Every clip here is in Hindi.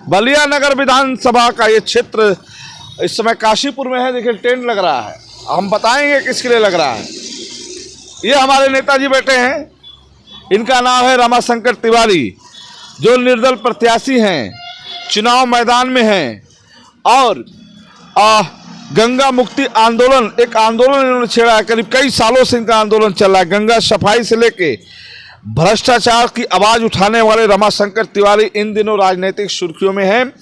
बलिया नगर विधानसभा का ये क्षेत्र इस समय काशीपुर में है। देखिए टेंट लग रहा है, हम बताएंगे किसके लिए लग रहा है। ये हमारे नेताजी बैठे हैं, इनका नाम है रमाशंकर तिवारी, जो निर्दल प्रत्याशी हैं, चुनाव मैदान में हैं और गंगा मुक्ति आंदोलन, एक आंदोलन इन्होंने छेड़ा है। करीब कई सालों से इनका आंदोलन चल रहा है। गंगा सफाई से लेके भ्रष्टाचार की आवाज़ उठाने वाले रमाशंकर तिवारी इन दिनों राजनीतिक सुर्खियों में हैं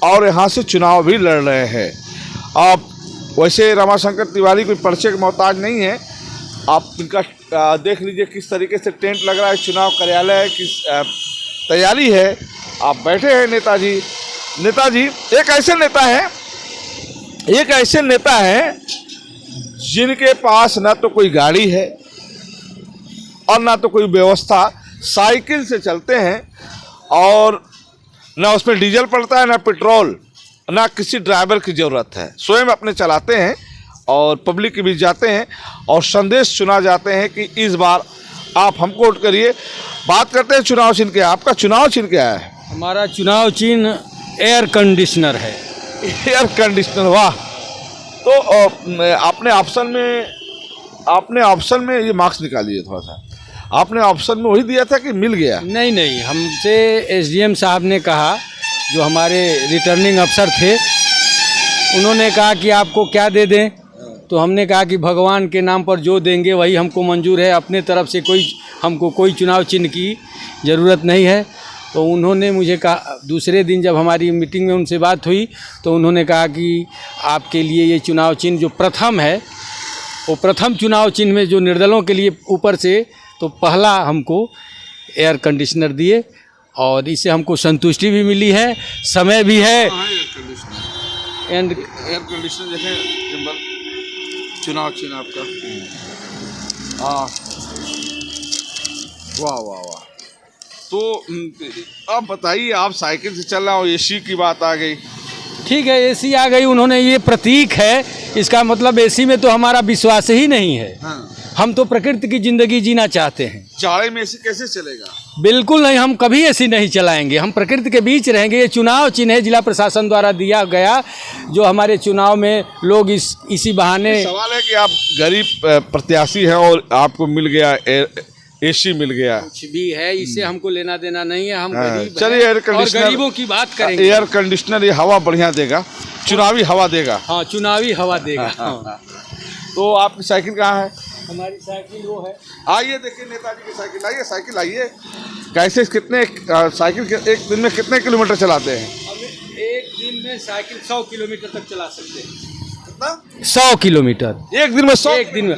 और यहाँ से चुनाव भी लड़ रहे हैं। आप वैसे रमाशंकर तिवारी कोई परिचय के मोहताज नहीं है। आप इनका देख लीजिए किस तरीके से टेंट लग रहा है, चुनाव कार्यालय की तैयारी है। आप बैठे हैं नेताजी एक ऐसे नेता हैं जिनके पास ना तो कोई गाड़ी है और ना तो कोई व्यवस्था, साइकिल से चलते हैं और ना उसमें डीजल पड़ता है, ना पेट्रोल, ना किसी ड्राइवर की ज़रूरत है। स्वयं अपने चलाते हैं और पब्लिक के बीच जाते हैं और संदेश सुना जाते हैं कि इस बार आप हमको वोट करिए। बात करते हैं चुनाव चिन्ह के। आपका चुनाव चिन्ह क्या है? हमारा चुनाव चिन्ह एयर कंडीशनर है। एयर कंडीशनर, वाह। तो आपने ऑप्शन में ये मार्क्स निकालिए थोड़ा सा। आपने ऑप्शन में वही दिया था कि मिल गया? नहीं, हमसे एसडीएम साहब ने कहा, जो हमारे रिटर्निंग अफसर थे, उन्होंने कहा कि आपको क्या दे दें, तो हमने कहा कि भगवान के नाम पर जो देंगे वही हमको मंजूर है। अपने तरफ से हमको कोई चुनाव चिन्ह की ज़रूरत नहीं है। तो उन्होंने मुझे कहा, दूसरे दिन जब हमारी मीटिंग में उनसे बात हुई तो उन्होंने कहा कि आपके लिए ये चुनाव चिन्ह जो प्रथम है, वो प्रथम चुनाव चिन्ह में जो निर्दलों के लिए ऊपर से, तो पहला हमको एयर कंडीशनर दिए और इससे हमको संतुष्टि भी मिली है, समय भी है। एंड एयर कंडीशनर देखें, चुनाव चिन्ह आपका। वाह। तो अब बताइए, आप साइकिल से चल रहे हो, एसी की बात आ गई। ठीक है, एसी आ गई, उन्होंने ये प्रतीक है, इसका मतलब एसी में तो हमारा विश्वास ही नहीं है। हाँ। हम तो प्रकृति की जिंदगी जीना चाहते हैं। जाड़े में एसी कैसे चलेगा? बिल्कुल नहीं, हम कभी एसी नहीं चलाएंगे, हम प्रकृति के बीच रहेंगे। ये चुनाव चिन्ह है, जिला प्रशासन द्वारा दिया गया, जो हमारे चुनाव में लोग इसी बहाने। सवाल है कि आप गरीब प्रत्याशी हैं और आपको मिल गया एसी मिल गया। कुछ भी है, इससे हमको लेना देना नहीं है, हम गरीब चलिए एयर कंडीशनर, गरीबों की बात करेंगे। एयर कंडीशनर ये हवा बढ़िया देगा, चुनावी हवा देगा। हाँ, चुनावी हवा देगा। हाँ। तो आपकी साइकिल कहाँ है? हमारी साइकिल वो है। आइए देखिए नेताजी की साइकिल, आइए साइकिल आइए। कैसे कितने साइकिल एक दिन में कितने किलोमीटर चलाते हैं? हम एक दिन में साइकिल 100 किलोमीटर तक चला सकते हैं। कितना? 100 किलोमीटर एक दिन में? 100 एक दिन में।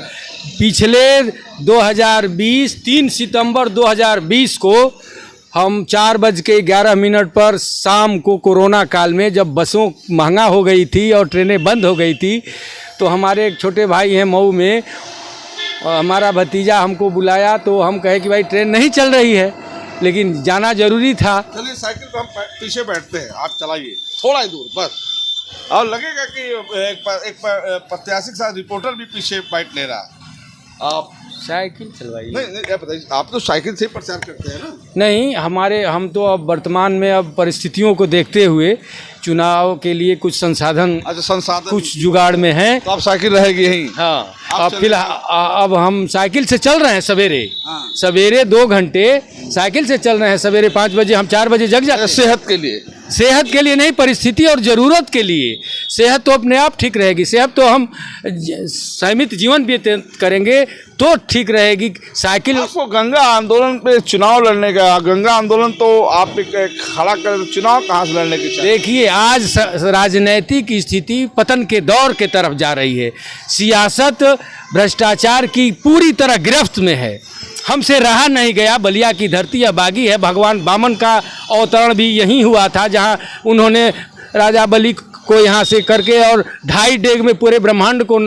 पिछले 2020 3 सितंबर 2020 को हम 4:11 पर शाम को, कोरोना काल में जब बसों महंगा हो गई थी और ट्रेनें बंद हो गई थी, तो हमारे एक छोटे भाई हैं मऊ में, हमारा भतीजा हमको बुलाया, तो हम कहे कि भाई ट्रेन नहीं चल रही है, लेकिन जाना जरूरी था। चलिए साइकिल पर हम पीछे बैठते हैं, आप चलाइए थोड़ा ही दूर बस। और लगेगा कि एक प्रत्याशी के साथ रिपोर्टर भी पीछे बैठ ले रहा है। आप साइकिल चलवाइए। नहीं, बताइए, आप तो साइकिल से ही प्रचार करते हैं ना? नहीं, हम तो अब वर्तमान में अब परिस्थितियों को देखते हुए चुनाव के लिए कुछ संसाधन, कुछ जुगाड़ में है, तो आप साइकिल रहेगी यहीं? हाँ, अब फिलहाल अब हम साइकिल से चल रहे हैं सवेरे। हाँ। सवेरे 2 घंटे साइकिल से चल रहे हैं। सवेरे 5 बजे, हम 4 बजे जग जाते हैं। सेहत के लिए नहीं, परिस्थिति और ज़रूरत के लिए। सेहत तो अपने आप ठीक रहेगी, सेहत तो हम सीमित जीवन व्यतीत करेंगे तो ठीक रहेगी। साइकिल आपको गंगा आंदोलन पे चुनाव लड़ने का, गंगा आंदोलन तो आप खड़ा करें, तो चुनाव कहाँ से लड़ने की? देखिए, आज राजनीतिक स्थिति पतन के दौर के तरफ जा रही है। सियासत भ्रष्टाचार की पूरी तरह गिरफ्त में है। हमसे रहा नहीं गया। बलिया की धरती अबागी है। भगवान वामन का अवतरण भी यहीं हुआ था, जहाँ उन्होंने राजा बलि को यहाँ से करके और 2.5 डेग में पूरे ब्रह्मांड को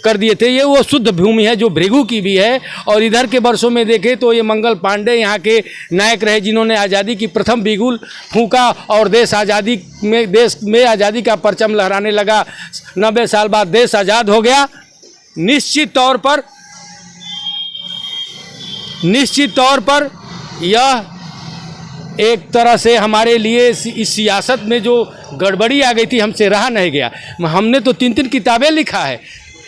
कर दिए थे। ये वो शुद्ध भूमि है जो भृगु की भी है। और इधर के वर्षों में देखें तो ये मंगल पांडे यहाँ के नायक रहे, जिन्होंने आज़ादी की प्रथम बिगुल फूंका और देश में आज़ादी का परचम लहराने लगा। 90 साल बाद देश आज़ाद हो गया। निश्चित तौर पर यह एक तरह से हमारे लिए इस सियासत में जो गड़बड़ी आ गई थी हमसे रहा नहीं गया। हमने तो 3 किताबें लिखा है।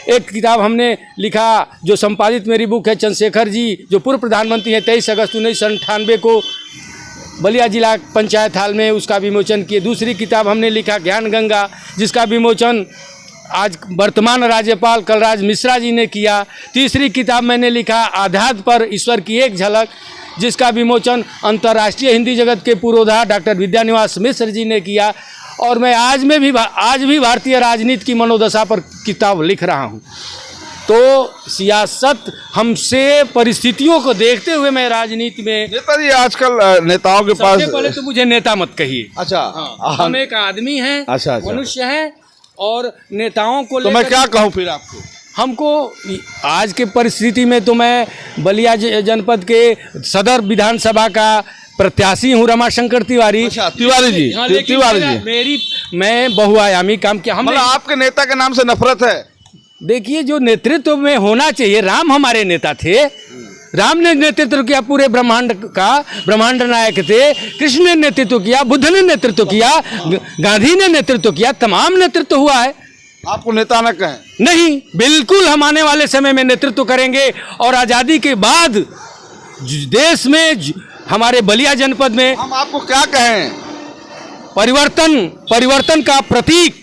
एक किताब हमने लिखा जो संपादित मेरी बुक है, चंद्रशेखर जी जो पूर्व प्रधानमंत्री हैं, 23 अगस्त 1998 को बलिया जिला पंचायत हाल में उसका विमोचन किए। दूसरी किताब हमने लिखा ज्ञान गंगा, जिसका विमोचन आज वर्तमान राज्यपाल कलराज मिश्रा जी ने किया। तीसरी किताब मैंने लिखा आध्यात्म पर ईश्वर की एक झलक, जिसका विमोचन अंतर्राष्ट्रीय हिंदी जगत के पुरोधा डॉक्टर विद्यानिवास मिश्र जी ने किया। और मैं आज भी भारतीय राजनीति की मनोदशा पर किताब लिख रहा हूँ। तो सियासत हमसे परिस्थितियों को देखते हुए मैं राजनीति में। नेताजी आजकल नेताओं के पास, सबसे पहले तो मुझे नेता मत कहिए। अच्छा, हम एक आदमी हैं, अच्छा, मनुष्य हैं, और नेताओं को तो मैं क्या कहूँ फिर आपको? हमको आज के परिस्थिति में तो मैं बलिया जनपद के सदर विधानसभा का प्रत्याशी हूँ, रमाशंकर तिवारी। अच्छा, तिवारी जी, हाँ, तिवारी जी। मैं बहुआयामी काम किया। मतलब आपके नेता के नाम से नफरत है? देखिए, जो नेतृत्व में होना चाहिए, राम हमारे नेता थे, राम ने नेतृत्व किया पूरे ब्रह्मांड का, ब्रह्मांड नायक थे। कृष्ण ने नेतृत्व किया, बुद्ध ने नेतृत्व किया, गांधी ने नेतृत्व किया, तमाम नेतृत्व हुआ है। आपको नेता न कहें? नहीं, बिल्कुल हम आने वाले समय में नेतृत्व करेंगे। और आज़ादी के बाद देश में हमारे बलिया जनपद में हम आपको क्या कहें? परिवर्तन का प्रतीक,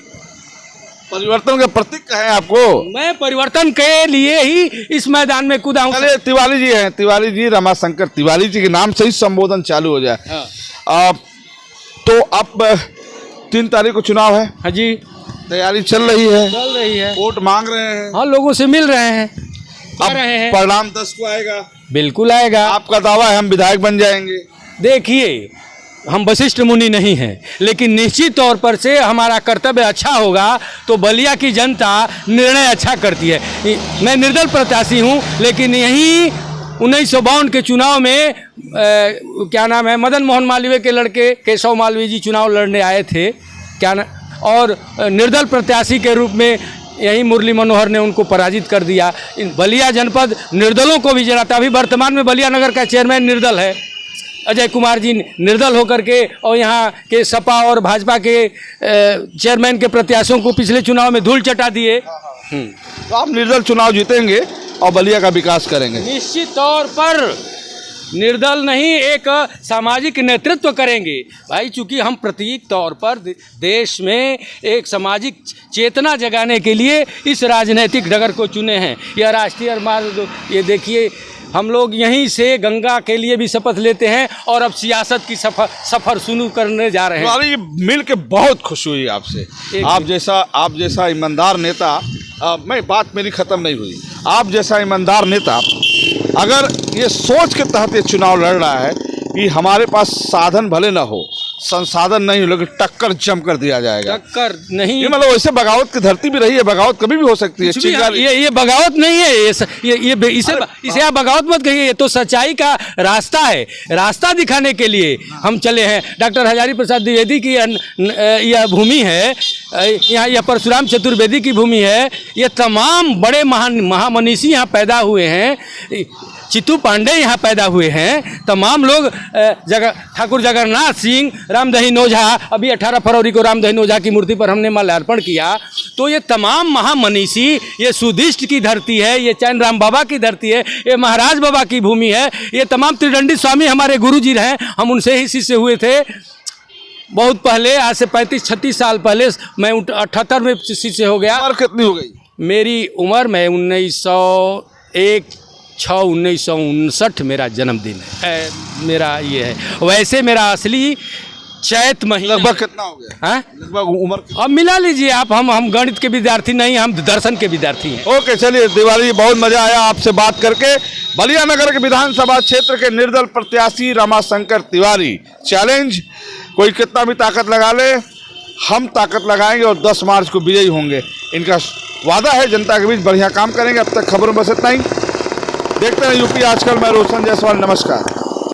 परिवर्तन के प्रतीक कहें आपको? मैं परिवर्तन के लिए ही इस मैदान में कूदा हूं। अरे तिवारी जी हैं, तिवारी जी, रमाशंकर तिवारी जी के नाम से ही संबोधन चालू हो जाए। हाँ। तो अब 3 तारीख को चुनाव है। हाँ जी, तैयारी चल रही है, वोट मांग रहे हैं। हाँ, लोगों से मिल रहे हैं, अब परिणाम 10 को आएगा। बिल्कुल आएगा। आपका दावा है हम विधायक बन जाएंगे? देखिए, हम वशिष्ठ मुनि नहीं हैं, लेकिन निश्चित तौर पर से हमारा कर्तव्य अच्छा होगा तो बलिया की जनता निर्णय अच्छा करती है। मैं निर्दल प्रत्याशी हूँ, लेकिन यही 1952 के चुनाव में क्या नाम है, मदन मोहन मालवीय के लड़के केशव मालवीय जी चुनाव लड़ने आए थे, क्या ना, और निर्दल प्रत्याशी के रूप में यही मुरली मनोहर ने उनको पराजित कर दिया। इन बलिया जनपद निर्दलों को भी जनाता। अभी वर्तमान में बलिया नगर का चेयरमैन निर्दल है, अजय कुमार जी निर्दल होकर के, और यहाँ के सपा और भाजपा के चेयरमैन के प्रत्याशियों को पिछले चुनाव में धूल चटा दिए। तो आप निर्दल चुनाव जीतेंगे और बलिया का विकास करेंगे? निश्चित तौर पर निर्दल नहीं, एक सामाजिक नेतृत्व करेंगे भाई। चूंकि हम प्रतीक तौर पर देश में एक सामाजिक चेतना जगाने के लिए इस राजनीतिक डगर को चुने हैं। यह राष्ट्रीय मार्ग, ये देखिए, हम लोग यहीं से गंगा के लिए भी शपथ लेते हैं और अब सियासत की सफर शुरू करने जा रहे हैं। ये मिल के बहुत खुश हुई आपसे। आप जैसा ईमानदार नेता, मेरी ख़त्म नहीं हुई। आप जैसा ईमानदार नेता अगर ये सोच के तहत ये चुनाव लड़ रहा है कि हमारे पास साधन भले ना हो, संसाधन नहीं हो, लेकिन टक्कर जम कर दिया जाएगा। टक्कर नहीं, ये मतलब वैसे बगावत की धरती भी रही है, बगावत कभी भी हो सकती है। ये बगावत नहीं है, इसे आप बगावत मत कहिए। ये तो सच्चाई का रास्ता है, रास्ता दिखाने के लिए हम चले हैं। डॉक्टर हजारी प्रसाद द्विवेदी की यह भूमि है, यहाँ यह परशुराम चतुर्वेदी की भूमि है। ये तमाम बड़े महामनीषी यहाँ पैदा हुए हैं, चित्तू पांडे यहाँ पैदा हुए हैं, तमाम लोग ठाकुर जगन्नाथ सिंह, रामदहीन ओझा, अभी 18 फरवरी को रामदहीन ओझा की मूर्ति पर हमने माल्यार्पण किया। तो ये तमाम महामनीषी, ये सुदिष्ट की धरती है, ये चैन राम बाबा की धरती है, ये महाराज बाबा की भूमि है। ये तमाम त्रिदंडी स्वामी हमारे गुरु जी हैं, हम उनसे ही शिष्य हुए थे बहुत पहले, आज से 35-36 साल पहले। मैं 78 में शिष्य हो गया। उम्र कितनी हो गई? मेरी उम्र, मैं 1959 मेरा जन्मदिन है, मेरा ये है। वैसे मेरा असली चैत महीना। लगभग कितना हो गया? हाँ, लगभग उम्र अब मिला लीजिए आप। हम गणित के विद्यार्थी नहीं, हम दर्शन के विद्यार्थी हैं। ओके, चलिए तिवारी, बहुत मजा आया आपसे बात करके। बलिया नगर के विधानसभा क्षेत्र के निर्दल प्रत्याशी रमाशंकर तिवारी, चैलेंज, कोई कितना भी ताकत लगा ले, हम ताकत लगाएंगे और 10 मार्च को विजयी होंगे। इनका वादा है, जनता के बीच बढ़िया काम करेंगे। अब तक खबरों में बस इतना ही। देखते हैं यूपी आजकल। मैं रोशन जायसवाल, नमस्कार।